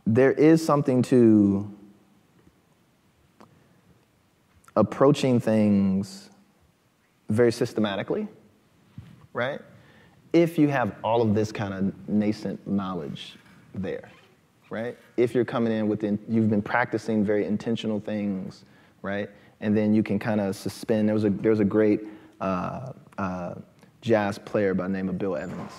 there is something to approaching things very systematically, right? If you have all of this kind of nascent knowledge there, right? If you're coming in with, you've been practicing very intentional things, right? And then you can kind of suspend. There was a great jazz player by the name of Bill Evans,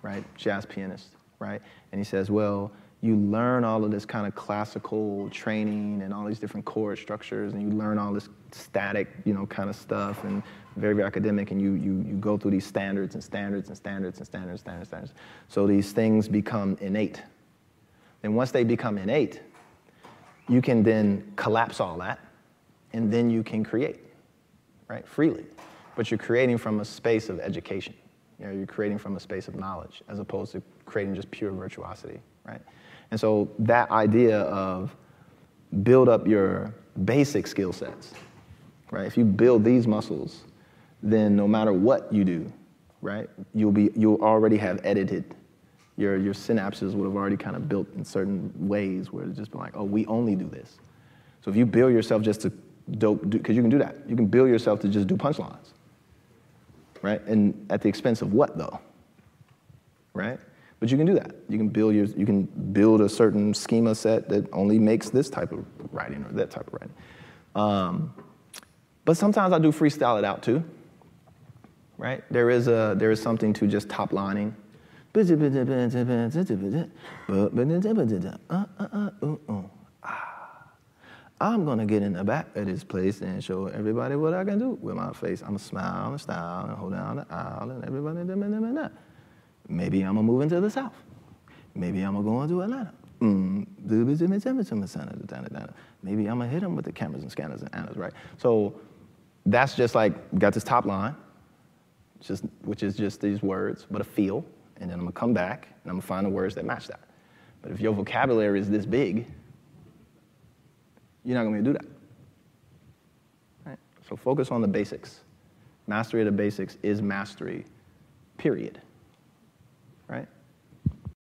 right? Jazz pianist, right? And he says, well, you learn all of this kind of classical training and all these different chord structures, and you learn all this static, kind of stuff, and very, very academic, and you go through these standards and standards and standards and standards, standards. So these things become innate. And once they become innate, you can then collapse all that, and then you can create, right, freely. But you're creating from a space of education. You're creating from a space of knowledge, as opposed to creating just pure virtuosity, right? And so that idea of build up your basic skill sets, right? If you build these muscles, then no matter what you do, right, you'll already have edited. Your synapses would have already kind of built in certain ways where it's just been like, oh, we only do this. So if you build yourself just to because you can do that. You can build yourself to just do punchlines, right? And at the expense of what, though, right? But you can do that. You can build a certain schema set that only makes this type of writing or that type of writing. But sometimes I do freestyle it out too, right? There is something to just top lining. I'm gonna get in the back of this place and show everybody what I can do with my face. I'm gonna smile and style and hold down the aisle and everybody. Maybe I'm gonna move into the South. Maybe I'm gonna go into Atlanta. Maybe I'm gonna hit them with the cameras and scanners and annas, right? So that's just like, got this top line, which is just these words, but a feel, and then I'm gonna come back and I'm gonna find the words that match that. But if your vocabulary is this big, you're not gonna be able to do that, right? So focus on the basics. Mastery of the basics is mastery, period.